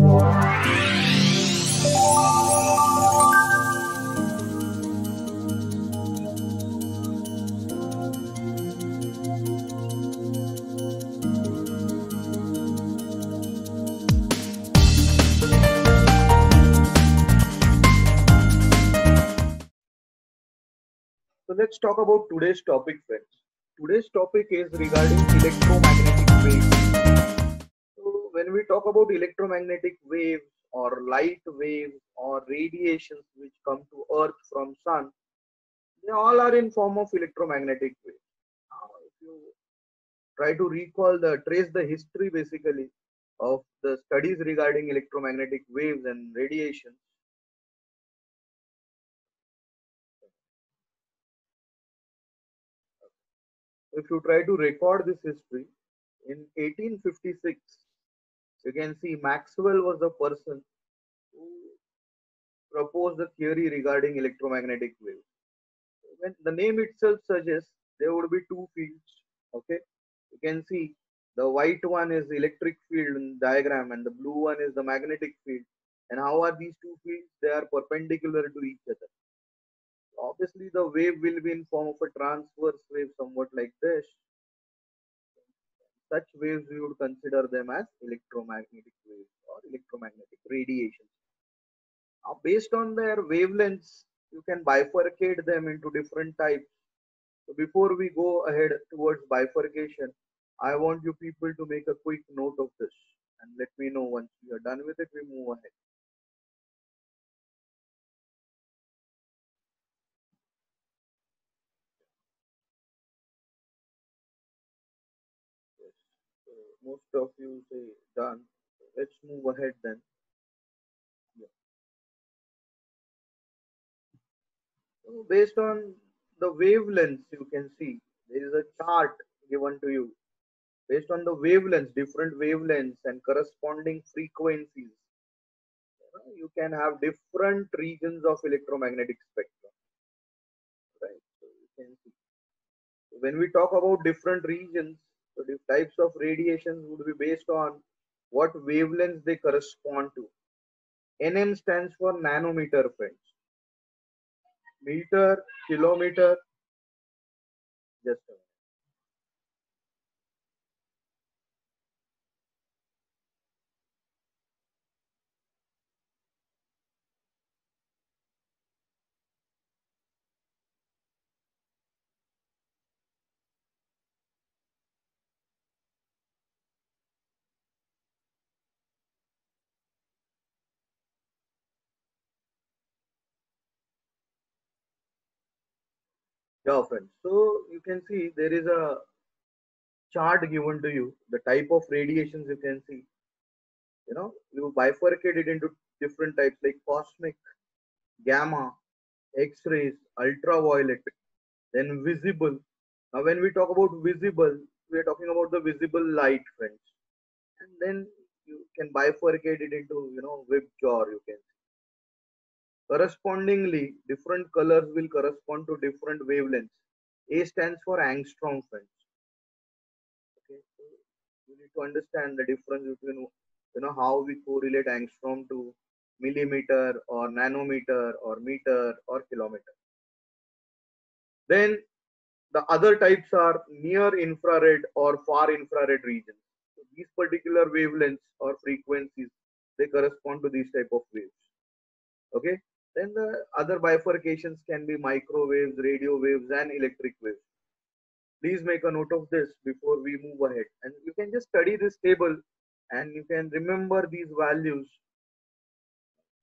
So let's talk about today's topic, friends. Today's topic is regarding electromagnetic waves. So when we talk about electromagnetic waves or light waves or radiations which come to Earth from Sun, they all are in form of electromagnetic waves. Now, if you try to recall trace the history basically of the studies regarding electromagnetic waves and radiations, if you try to record this history, in 1856, you can see Maxwell was the person who proposed the theory regarding electromagnetic waves. When the name itself suggests there would be two fields. Okay, you can see the white one is electric field in diagram and the blue one is the magnetic field. And how are these two fields? They are perpendicular to each other. Obviously, the wave will be in form of a transverse wave, somewhat like this. Such waves we would consider them as electromagnetic waves or electromagnetic radiations. Now, based on their wavelengths, you can bifurcate them into different types. So before we go ahead towards bifurcation, I want you people to make a quick note of this and let me know once we are done with it, we move ahead. Yes. So most of you say done. Let's move ahead then. Yeah. So based on the wavelengths, you can see there is a chart given to you. Based on the wavelengths, different wavelengths and corresponding frequencies, you can have different regions of electromagnetic spectrum. Right. So you can see. When we talk about different regions, so the types of radiations would be based on what wavelengths they correspond to. NM stands for nanometer, friends. Meter, kilometer, just a minute. Yeah, friends. So you can see there is a chart given to you. The type of radiations you can see. You bifurcate it into different types like cosmic, gamma, X-rays, ultraviolet, then visible. Now, when we talk about visible, we are talking about the visible light, friends. And then you can bifurcate it into, Webjar, you can see. Correspondingly, different colors will correspond to different wavelengths. A stands for angstrom, friends. Okay, so you need to understand the difference between, how we correlate angstrom to millimeter or nanometer or meter or kilometer. Then the other types are near infrared or far infrared regions. So these particular wavelengths or frequencies, they correspond to these type of waves. Okay. Then the other bifurcations can be microwaves, radio waves, and electric waves. Please make a note of this before we move ahead. And you can just study this table and you can remember these values.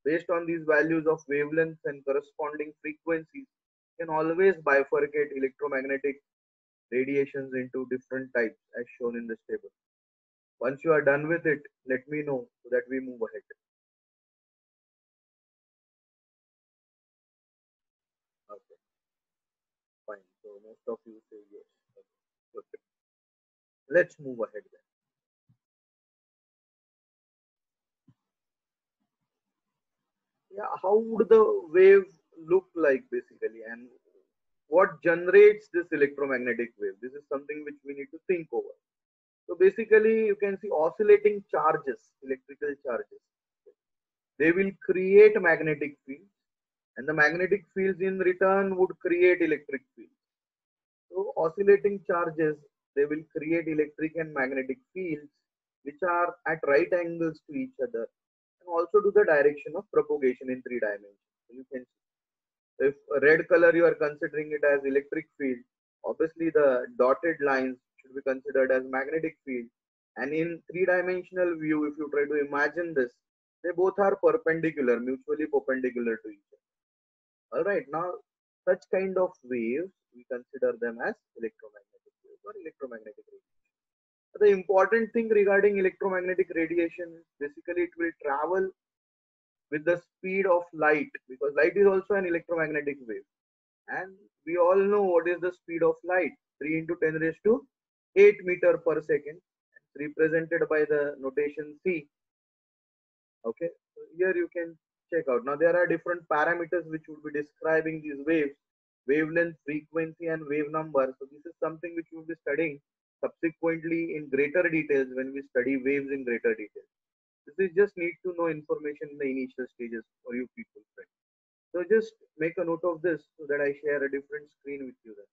Based on these values of wavelengths and corresponding frequencies, you can always bifurcate electromagnetic radiations into different types as shown in this table. Once you are done with it, let me know so that we move ahead. Okay, fine. So most of you say yes. Okay, good. Let's move ahead then. Yeah, how would the wave look like basically, and what generates this electromagnetic wave? This is something which we need to think over. So basically, you can see oscillating charges, electrical charges. they will create magnetic fields, and the magnetic fields in return would create electric fields. So oscillating charges, they will create electric and magnetic fields which are at right angles to each other, and also to the direction of propagation in 3 dimensions. So you can see, if red color you are considering it as electric field, obviously the dotted lines should be considered as magnetic field. And in 3 dimensional view, if you try to imagine this, they both are perpendicular, mutually perpendicular to each other. All right, now such kind of waves, we consider them as electromagnetic waves or electromagnetic radiation. The important thing regarding electromagnetic radiation is basically it will travel with the speed of light, because light is also an electromagnetic wave. And we all know what is the speed of light, 3 into 10 raised to 8 meter per second, represented by the notation C. Okay, so here you can check out. Now there are different parameters which would be describing these waves: wavelength, frequency, and wave number. So this is something which we will be studying subsequently in greater details when we study waves in greater detail. This is just need to know information in the initial stages for you people, friends. So just make a note of this so that I share a different screen with you then.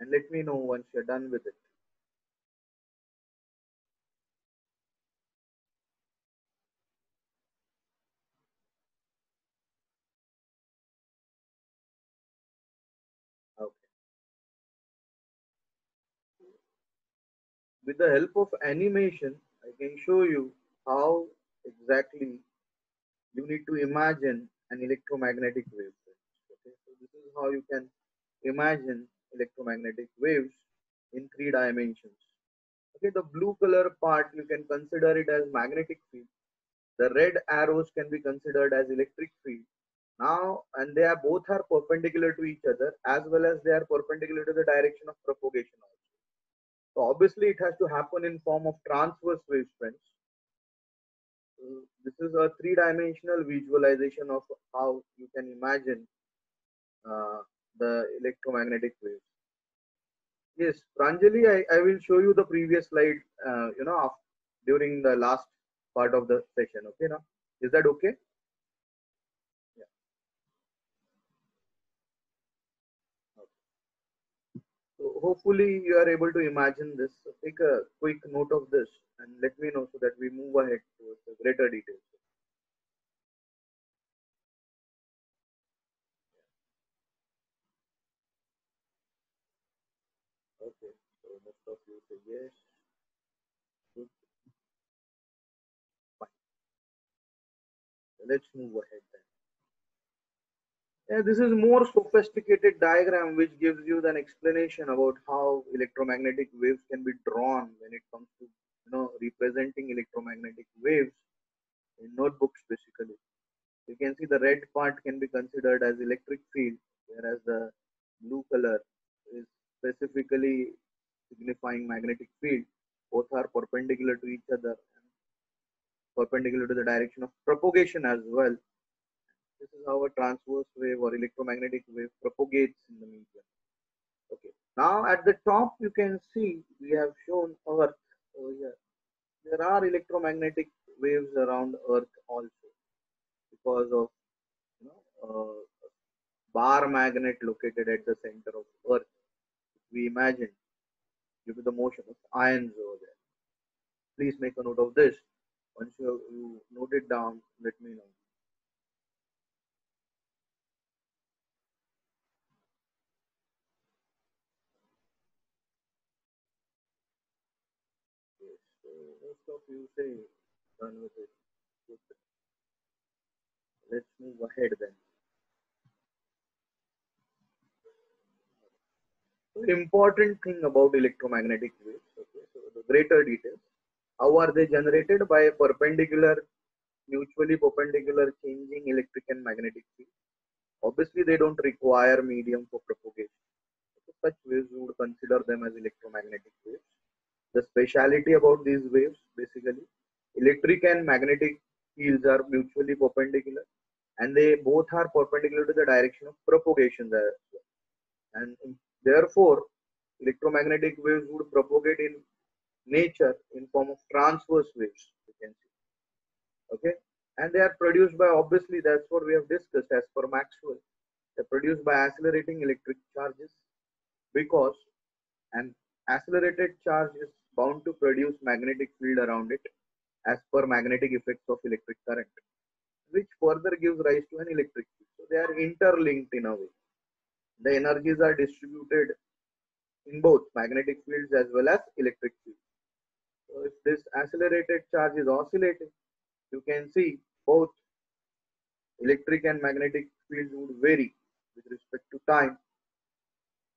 And let me know once you're done with it. Okay. With the help of animation, I can show you how exactly you need to imagine an electromagnetic wave. Okay, so this is how you can imagine electromagnetic waves in 3 dimensions. Okay, the blue color part you can consider it as magnetic field. The red arrows can be considered as electric field. Now, and they are both are perpendicular to each other, as well as they are perpendicular to the direction of propagation also. So obviously it has to happen in form of transverse waves, friends. This is a 3 dimensional visualization of how you can imagine uh, the electromagnetic waves. Yes, Pranjali, I will show you the previous slide, during the last part of the session. Okay, now is that okay? Yeah. Okay. So hopefully you are able to imagine this. So take a quick note of this and let me know so that we move ahead towards the greater details. Okay, so most of you say yes. Good, fine. So let's move ahead then. Yeah, this is more sophisticated diagram which gives you an explanation about how electromagnetic waves can be drawn when it comes to representing electromagnetic waves in notebooks basically. You can see the red part can be considered as electric field, whereas the blue color is specifically signifying magnetic field. Both are perpendicular to each other and perpendicular to the direction of propagation as well. This is how a transverse wave or electromagnetic wave propagates in the medium. Okay. Now at the top you can see we have shown Earth over here. There are electromagnetic waves around Earth also because of bar magnet located at the center of Earth. We imagine due to the motion of ions over there. Please make a note of this. Once you note it down, let me know. Yes, so most of you say done with it. Good. Let's move ahead then. So important thing about electromagnetic waves. Okay, so the greater details. How are they generated? By a perpendicular, mutually perpendicular changing electric and magnetic field. Obviously, they don't require medium for propagation. So such waves we would consider them as electromagnetic waves. The speciality about these waves, basically, electric and magnetic fields are mutually perpendicular, and they both are perpendicular to the direction of propagation there. And therefore, electromagnetic waves would propagate in nature in form of transverse waves, you can see. Okay, and they are produced by, obviously that's what we have discussed as per Maxwell, they're produced by accelerating electric charges, because an accelerated charge is bound to produce magnetic field around it as per magnetic effects of electric current, which further gives rise to an electric field. So they are interlinked in a way. The energies are distributed in both magnetic fields as well as electric fields. So if this accelerated charge is oscillating, you can see both electric and magnetic fields would vary with respect to time.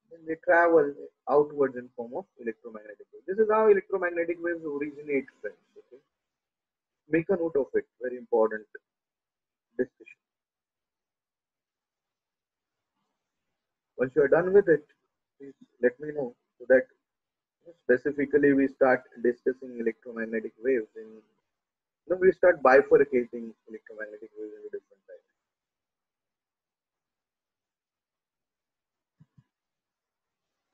Then they travel outwards in form of electromagnetic waves. This is how electromagnetic waves originate, friends. Okay? Make a note of it. Very important discussion. Once you are done with it, please let me know so that specifically we start discussing electromagnetic waves in, we start bifurcating electromagnetic waves into different types.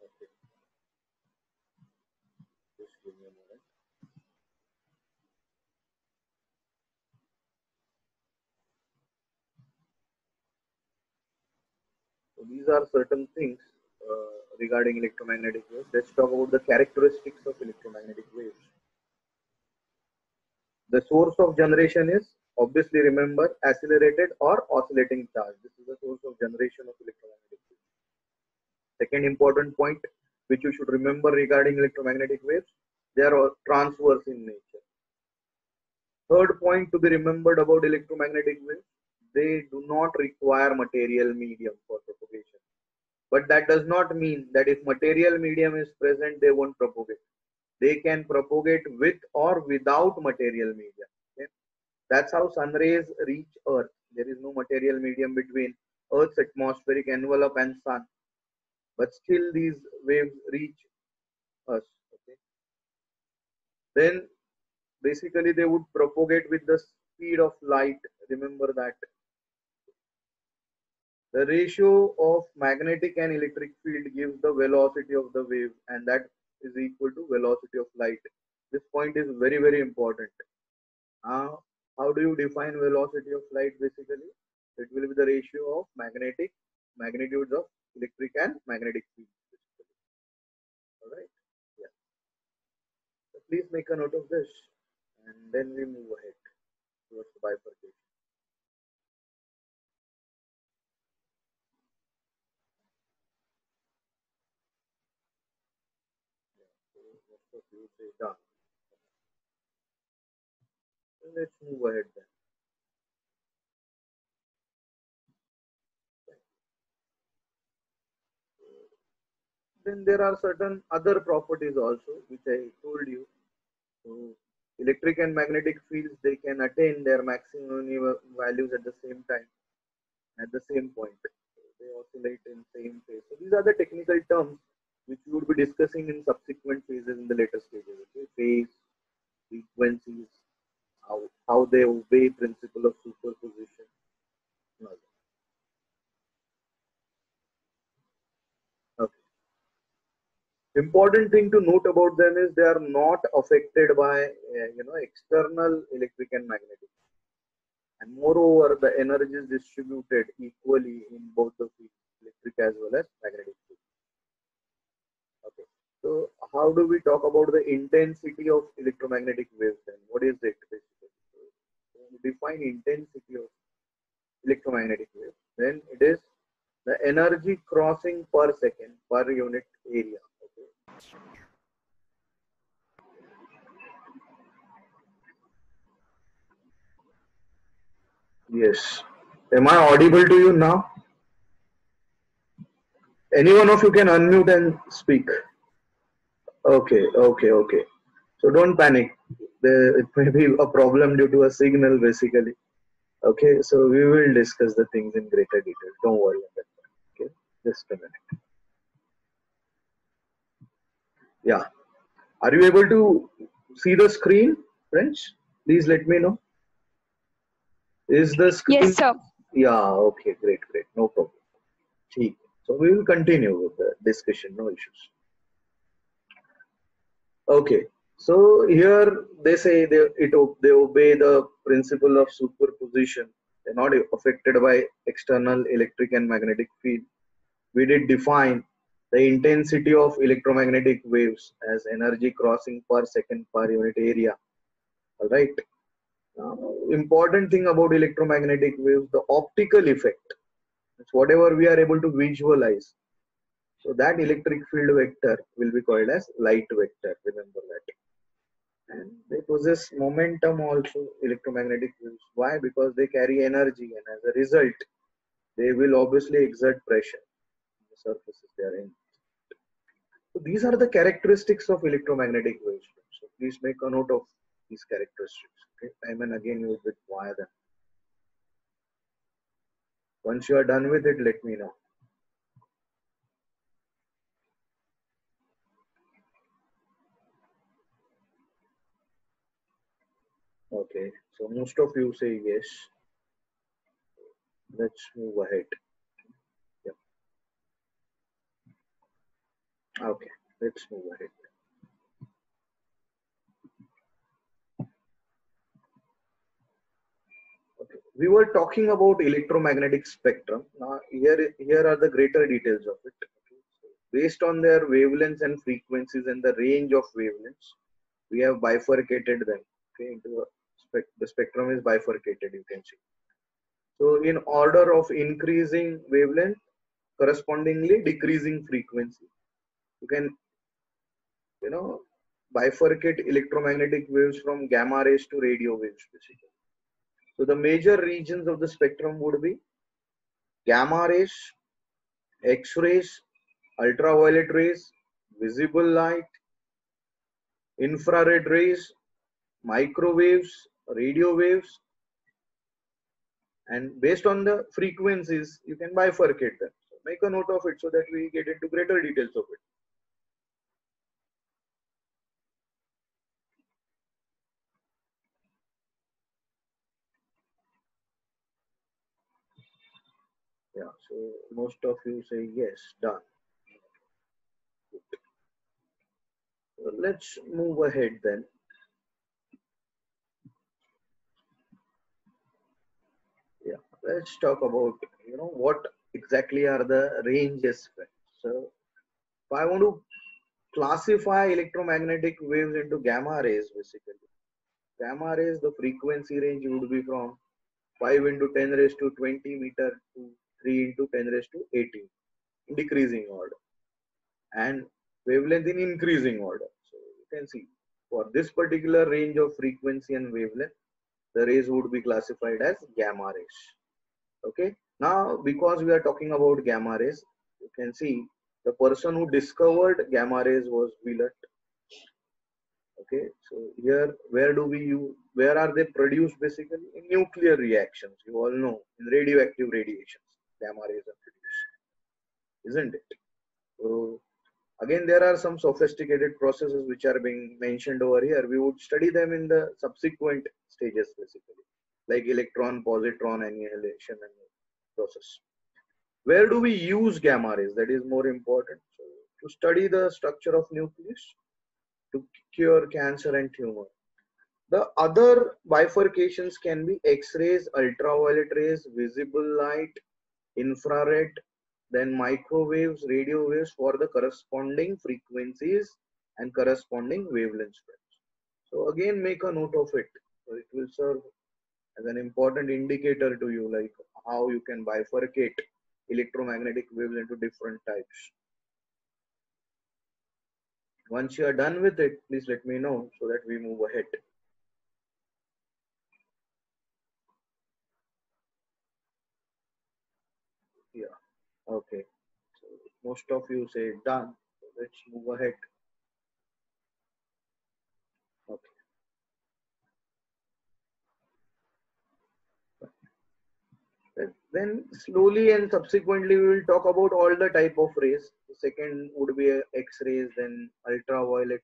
Okay. Just give me a moment. So these are certain things regarding electromagnetic waves. Let's talk about the characteristics of electromagnetic waves. The source of generation is, obviously remember, accelerated or oscillating charge. This is the source of generation of electromagnetic waves. Second important point which you should remember regarding electromagnetic waves, they are transverse in nature. Third point to be remembered about electromagnetic waves, they do not require material medium for propagation. But that does not mean that if material medium is present, they won't propagate. They can propagate with or without material medium. Okay? That's how sun rays reach Earth. There is no material medium between Earth's atmospheric envelope and sun. But still these waves reach us. Okay? Then basically they would propagate with the speed of light. Remember that. The ratio of magnetic and electric field gives the velocity of the wave, and that is equal to velocity of light. This point is very, very important. How do you define velocity of light? Basically, it will be the ratio of magnitudes of electric and magnetic field. All right. Yeah. So please make a note of this, and then we move ahead towards the bifurcation. So most of you say done. So let's move ahead then. Then there are certain other properties also, which I told you. So electric and magnetic fields, they can attain their maximum values at the same time, at the same point. They oscillate in same phase. So these are the technical terms which we would be discussing in subsequent phases in the later stages. Okay? Phase, frequencies, how they obey principle of superposition. Okay. Important thing to note about them is they are not affected by external electric and magnetic, and moreover the energy is distributed equally in both the fields, electric as well as magnetic field. Okay, so how do we talk about the intensity of electromagnetic waves then? What is it basically? So we define intensity of electromagnetic waves, then it is the energy crossing per second per unit area. Okay. Yes. Am I audible to you now? Any one of you can unmute and speak. Okay, okay, okay. So don't panic. It may be a problem due to a signal basically. Okay, so we will discuss the things in greater detail. Don't worry on that one. Okay, just a minute. Yeah. Are you able to see the screen, friends? Please let me know. Is the screen? Yes, sir. Yeah, okay, great, great. No problem. So we will continue with the discussion, no issues. Okay, so here they say they obey the principle of superposition. They're not affected by external electric and magnetic field. We did define the intensity of electromagnetic waves as energy crossing per second per unit area. All right. Now, important thing about electromagnetic waves, the optical effect. It's whatever we are able to visualize. So that electric field vector will be called as light vector. Remember that. And they possess momentum also, electromagnetic waves. Why? Because they carry energy, and as a result, they will obviously exert pressure on the surfaces they are in. So these are the characteristics of electromagnetic waves. So please make a note of these characteristics. Okay, time and again you will require them. Once you are done with it, let me know. Okay, so most of you say yes. Let's move ahead. Yep. Okay, let's move ahead. Okay. We were talking about electromagnetic spectrum. Now here are the greater details of it. Okay. So based on their wavelengths and frequencies and the range of wavelengths, we have bifurcated them. Okay, into the spectrum is bifurcated. You can see. So in order of increasing wavelength, correspondingly decreasing frequency. You can bifurcate electromagnetic waves from gamma rays to radio waves basically. So the major regions of the spectrum would be gamma rays, X-rays, ultraviolet rays, visible light, infrared rays, microwaves, radio waves, and based on the frequencies, you can bifurcate them. So make a note of it so that we get into greater details of it. Yeah, so most of you say yes, done. So let's move ahead then. Yeah, let's talk about what exactly are the ranges. So if I want to classify electromagnetic waves into gamma rays, basically gamma rays, the frequency range would be from 5 into 10 raised to 20 meter to 3 into 10 raised to 18 in decreasing order, and wavelength in increasing order. So you can see for this particular range of frequency and wavelength, the rays would be classified as gamma rays. Okay, now because we are talking about gamma rays, you can see the person who discovered gamma rays was Willett. Okay, so here where are they produced basically? In nuclear reactions. You all know in radioactive radiations, gamma rays are produced, isn't it? So again, there are some sophisticated processes which are being mentioned over here. We would study them in the subsequent stages basically, like electron positron annihilation and process. Where do we use gamma rays? That is more important. So to study the structure of nucleus, to cure cancer and tumor. The other bifurcations can be X-rays, ultraviolet rays, visible light, infrared, then microwaves, radio waves for the corresponding frequencies and corresponding wavelength spreads. So again, make a note of it. So it will serve as an important indicator to you, like how you can bifurcate electromagnetic waves into different types. Once you are done with it, please let me know so that we move ahead. Yeah. Okay. So most of you say done. So let's move ahead. Okay. Then slowly and subsequently we will talk about all the type of rays. The second would be X-rays, then ultraviolet,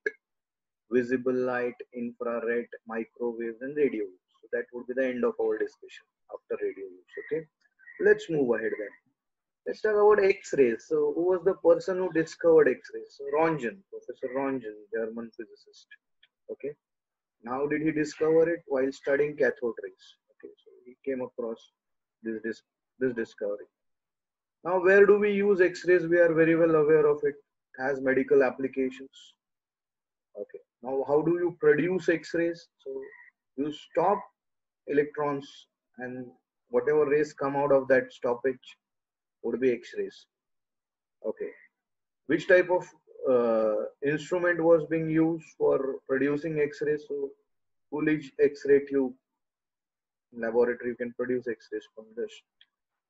visible light, infrared, microwaves, and radio waves. So that would be the end of our discussion after radio waves. Okay. Let's move ahead then. Let's talk about X-rays. So who was the person who discovered X-rays? So Röntgen, Professor Röntgen, German physicist. Okay. Now did he discover it while studying cathode rays? Okay, so he came across this discovery. Now where do we use X-rays? We are very well aware of it. It has medical applications. Okay. Now how do you produce X-rays? So you stop electrons and whatever rays come out of that stoppage would be X-rays. Okay. Which type of instrument was being used for producing X-rays? So Coolidge X-ray tube. In laboratory, you can produce X-rays from this.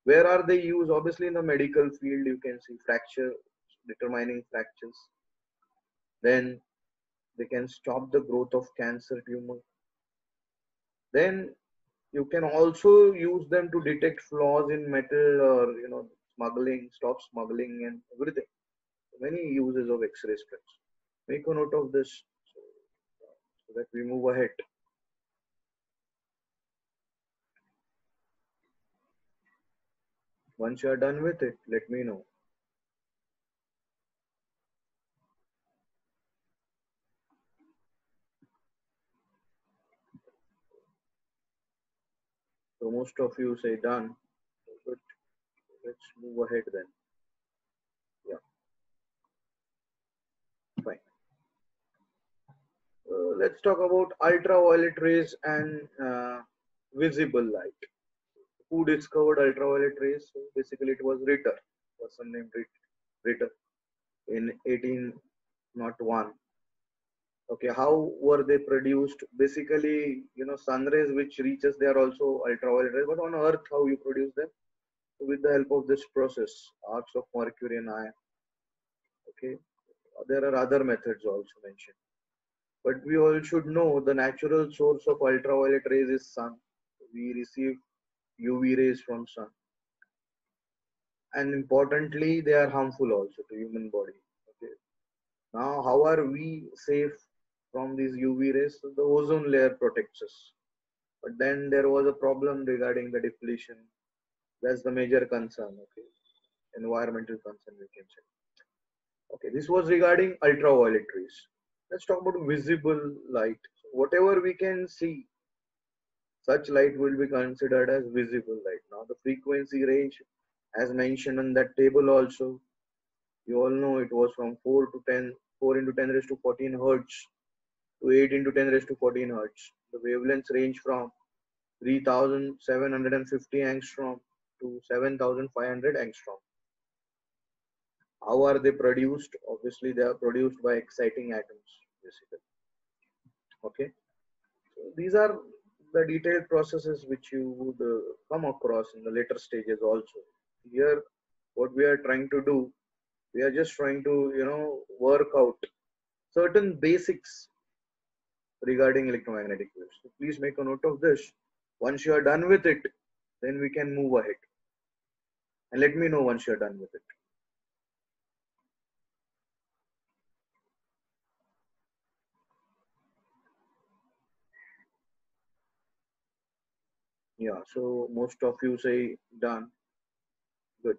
Where are they used? Obviously, in the medical field, you can see fracture, determining fractures. Then they can stop the growth of cancer tumor. Then you can also use them to detect flaws in metal or smuggling, stop smuggling and everything. Many uses of X-ray spreads. Make a note of this so that we move ahead. Once you are done with it, let me know. So most of you say done. Good. Let's move ahead then. Yeah, fine. Let's talk about ultraviolet rays and visible light. Who discovered ultraviolet rays? So basically, it was Ritter, person named Ritter, in 1801. Okay, how were they produced? Basically, sun rays which reaches, they are also ultraviolet rays. But on Earth, how you produce them? So with the help of this process, arcs of mercury and iron. Okay, there are other methods also mentioned. But we all should know the natural source of ultraviolet rays is sun. We receive UV rays from sun. And importantly, they are harmful also to human body. Okay. Now, how are we safe from these UV rays? So the ozone layer protects us. But then there was a problem regarding the depletion. That's the major concern. Okay. Environmental concern, we can say. Okay. This was regarding ultraviolet rays. Let's talk about visible light. Whatever we can see, such light will be considered as visible light. Now the frequency range, as mentioned in that table also, you all know it was from 4 to 10, 4 into 10 raised to 14 hertz to 8 into 10 raised to 14 hertz. The wavelengths range from 3750 angstrom to 7500 angstrom. How are they produced? Obviously, they are produced by exciting atoms, basically. Okay. So these are the detailed processes which you would come across in the later stages also. Here, what we are trying to do, we are just trying to, work out certain basics regarding electromagnetic waves. So please make a note of this. Once you are done with it, then we can move ahead. And let me know once you are done with it. Yeah, so most of you say done. Good.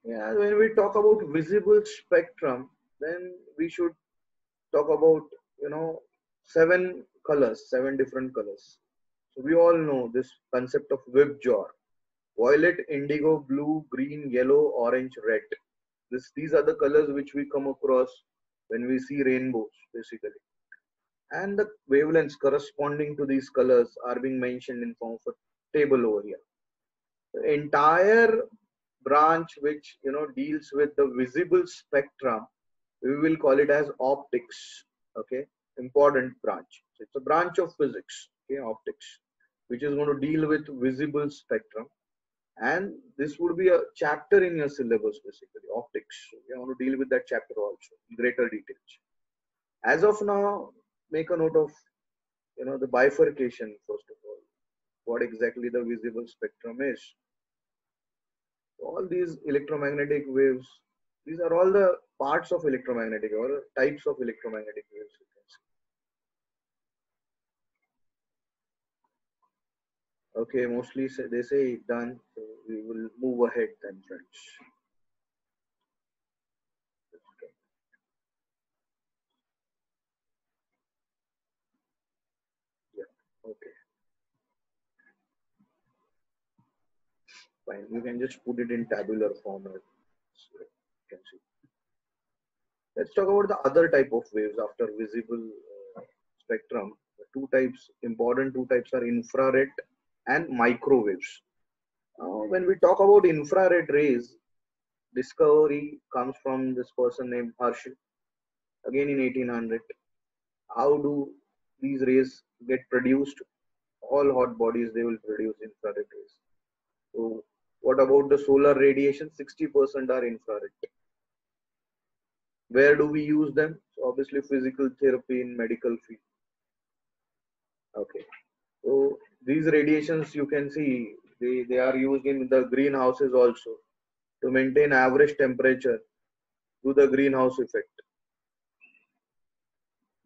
Yeah, when we talk about visible spectrum, then we should talk about, you know, 7 colors, 7 different colors. So we all know this concept of Webjar: violet, indigo, blue, green, yellow, orange, red. These are the colors which we come across when we see rainbows, basically. And the wavelengths corresponding to these colors are being mentioned in form of a table over here. The entire branch which deals with the visible spectrum, we will call it as optics. Okay, important branch. So it's a branch of physics. Okay, optics, which is going to deal with visible spectrum, and this would be a chapter in your syllabus, basically optics. We want to deal with that chapter also in greater details. As of now, make a note of the bifurcation first of all. What exactly the visible spectrum is? All these electromagnetic waves, these are all the parts of electromagnetic or types of electromagnetic waves, you can see. Okay, mostly they say done, so we will move ahead then, friends. Fine. You can just put it in tabular format. So you can see. Let's talk about the other type of waves after visible spectrum. The two types, important two types are infrared and microwaves. When we talk about infrared rays, discovery comes from this person named Herschel, again in 1800. How do these rays get produced? All hot bodies, they will produce infrared rays. So what about the solar radiation? 60% are infrared. Where do we use them? So obviously physical therapy in medical field. Okay. So these radiations you can see they are used in the greenhouses also to maintain average temperature to the greenhouse effect.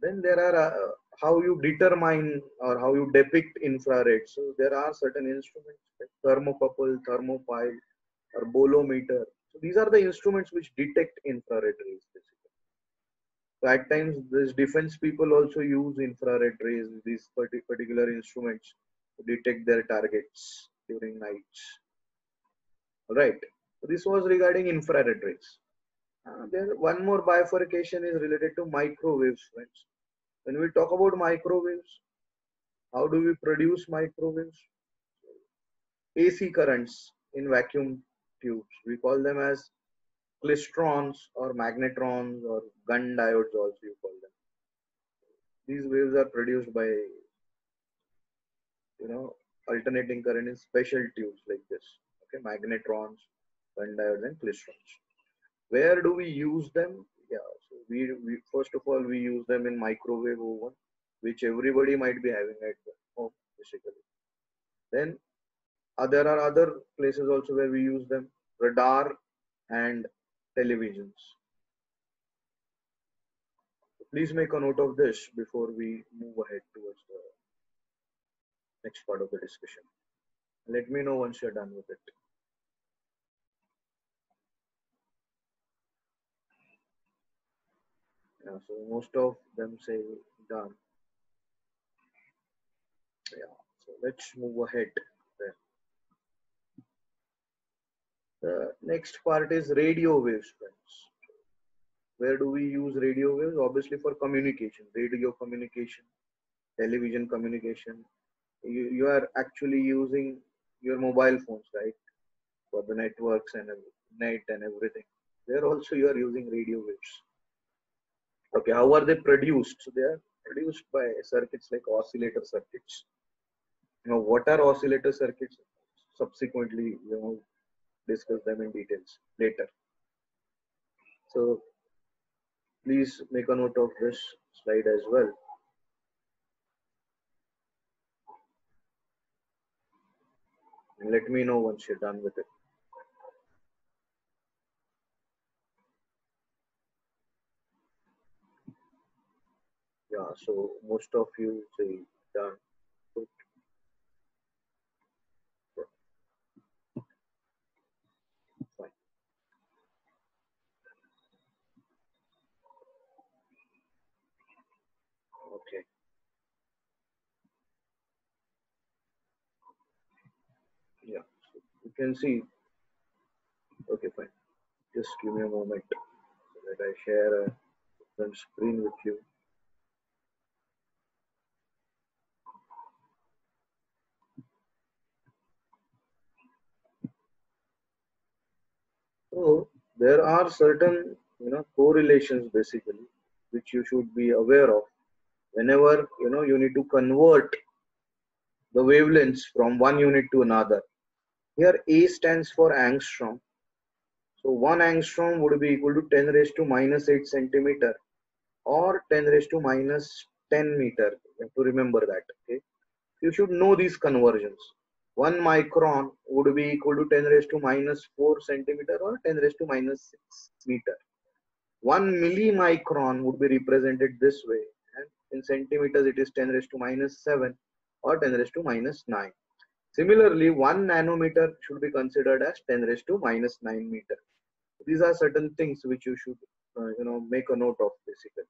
Then there are how you determine or how you depict infrared. So there are certain instruments like thermocouple, thermopile, or bolometer. So these are the instruments which detect infrared rays basically. So at times these defense people also use infrared rays, these particular instruments to detect their targets during nights. All right. So this was regarding infrared rays. Then one more bifurcation is related to microwaves, friends. When we talk about microwaves, how do we produce microwaves? AC currents in vacuum tubes. We call them as klystrons or magnetrons or gun diodes also you call them. These waves are produced by alternating current in special tubes like this. Okay, magnetrons, gun diodes, and klystrons. Where do we use them? Yeah, so we first of all we use them in microwave oven, which everybody might be having at home basically. Then there are other places also where we use them: radar and televisions. Please make a note of this before we move ahead towards the next part of the discussion. Let me know once you're done with it. Yeah, so most of them say done. Yeah, so let's move ahead then. The next part is radio waves, friends. Where do we use radio waves? Obviously for communication, radio communication, television communication. You are actually using your mobile phones, right? For the networks and net and everything. There also you are using radio waves. Okay, how are they produced? So they are produced by circuits like oscillator circuits. What are oscillator circuits? Subsequently, discuss them in details later. So please make a note of this slide as well. And let me know once you're done with it. Yeah, so most of you say done. Good. Fine. Okay. Yeah, so you can see. Okay, fine. Just give me a moment so that I share a different screen with you. So there are certain correlations basically which you should be aware of whenever you need to convert the wavelengths from one unit to another. Here A stands for angstrom. So 1 angstrom would be equal to 10 raised to minus 8 centimeter or 10 raised to minus 10 meter. You have to remember that. Okay, you should know these conversions. 1 micron would be equal to 10 raised to minus 4 centimeter or 10 raised to minus 6 meter. 1 millimicron would be represented this way, and in centimeters it is 10 raised to minus 7 or 10 raised to minus 9. Similarly, 1 nanometer should be considered as 10 raised to minus 9 meter. These are certain things which you should make a note of basically.